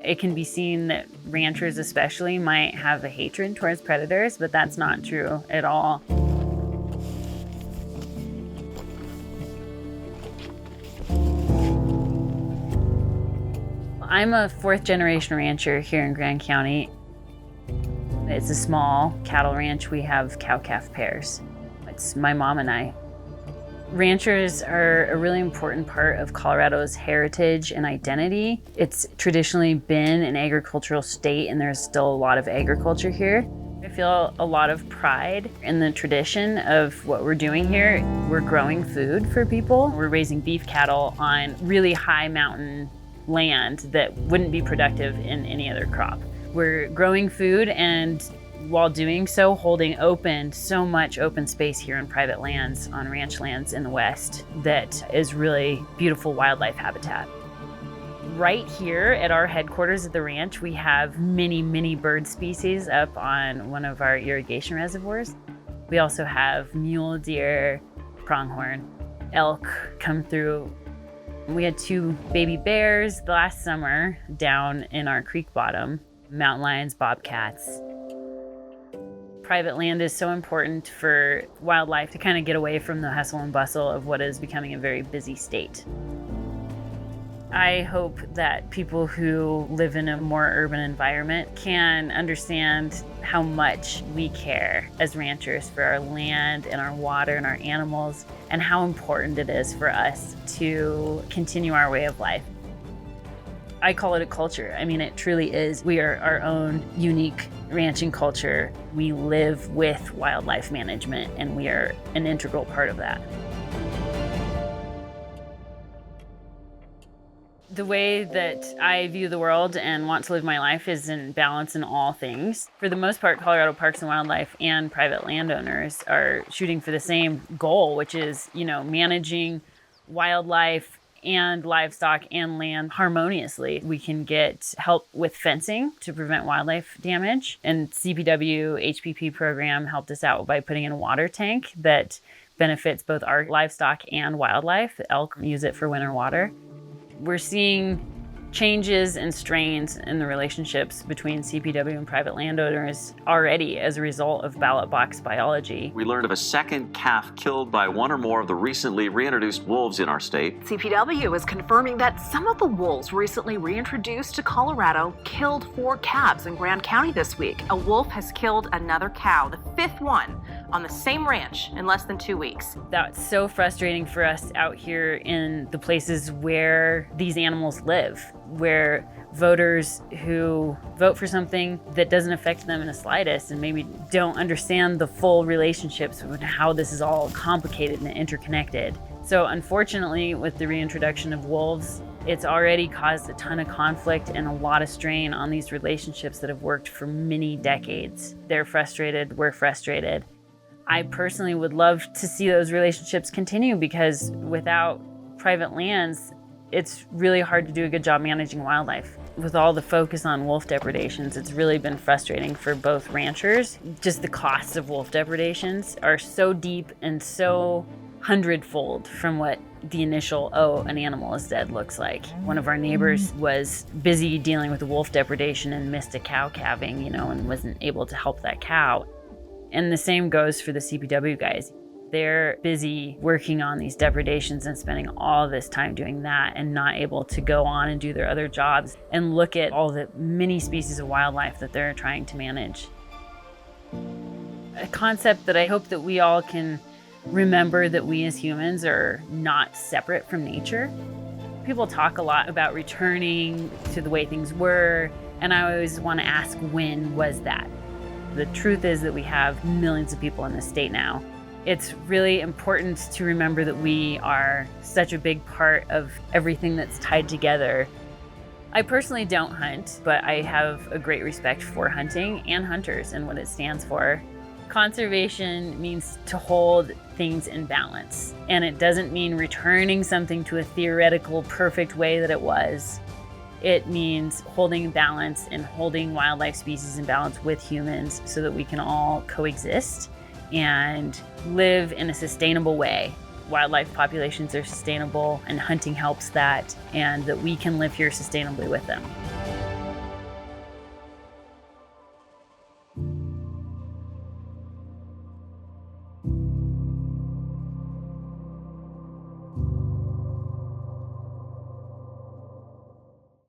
It can be seen that ranchers especially might have a hatred towards predators, but that's not true at all. I'm a fourth-generation rancher here in Grand County. It's a small cattle ranch. We have cow-calf pairs. It's my mom and I. Ranchers are a really important part of Colorado's heritage and identity. It's traditionally been an agricultural state, and there's still a lot of agriculture here. I feel a lot of pride in the tradition of what we're doing here. We're growing food for people. We're raising beef cattle on really high mountain land that wouldn't be productive in any other crop. We're growing food, and while doing so, holding open so much open space here on private lands, on ranch lands in the West, that is really beautiful wildlife habitat. Right here at our headquarters at the ranch, we have many bird species up on one of our irrigation reservoirs. We also have mule deer, pronghorn, elk come through. We had 2 baby bears last summer down in our creek bottom, mountain lions, bobcats. Private land is so important for wildlife to kind of get away from the hustle and bustle of what is becoming a very busy state. I hope that people who live in a more urban environment can understand how much we care as ranchers for our land and our water and our animals, and how important it is for us to continue our way of life. I call it a culture. I mean, it truly is. We are our own unique ranching culture. We live with wildlife management, and we are an integral part of that. The way that I view the world and want to live my life is in balance in all things. For the most part, Colorado Parks and Wildlife and private landowners are shooting for the same goal, which is, managing wildlife and livestock and land harmoniously. We can get help with fencing to prevent wildlife damage. And CPW HPP program helped us out by putting in a water tank that benefits both our livestock and wildlife. The elk use it for winter water. We're seeing changes and strains in the relationships between CPW and private landowners already as a result of ballot-box biology. We learned of a second calf killed by one or more of the recently reintroduced wolves in our state. CPW is confirming that some of the wolves recently reintroduced to Colorado killed 4 calves in Grand County this week. A wolf has killed another cow, the 5th one, on the same ranch in less than 2 weeks. That's so frustrating for us out here in the places where these animals live, where voters who vote for something that doesn't affect them in the slightest and maybe don't understand the full relationships with how this is all complicated and interconnected. So unfortunately, with the reintroduction of wolves, it's already caused a ton of conflict and a lot of strain on these relationships that have worked for many decades. They're frustrated, we're frustrated. I personally would love to see those relationships continue, because without private lands, it's really hard to do a good job managing wildlife. With all the focus on wolf depredations, it's really been frustrating for both ranchers. Just the costs of wolf depredations are so deep and so hundredfold from what the initial, an animal is dead looks like. One of our neighbors was busy dealing with a wolf depredation and missed a cow calving, and wasn't able to help that cow. And the same goes for the CPW guys. They're busy working on these depredations and spending all this time doing that, and not able to go on and do their other jobs and look at all the many species of wildlife that they're trying to manage. A concept that I hope that we all can remember, that we as humans are not separate from nature. People talk a lot about returning to the way things were, and I always want to ask, when was that? The truth is that we have millions of people in this state now. It's really important to remember that we are such a big part of everything that's tied together. I personally don't hunt, but I have a great respect for hunting and hunters and what it stands for. Conservation means to hold things in balance, and it doesn't mean returning something to a theoretical, perfect way that it was. It means holding balance and holding wildlife species in balance with humans so that we can all coexist and live in a sustainable way. Wildlife populations are sustainable, and hunting helps that, and that we can live here sustainably with them.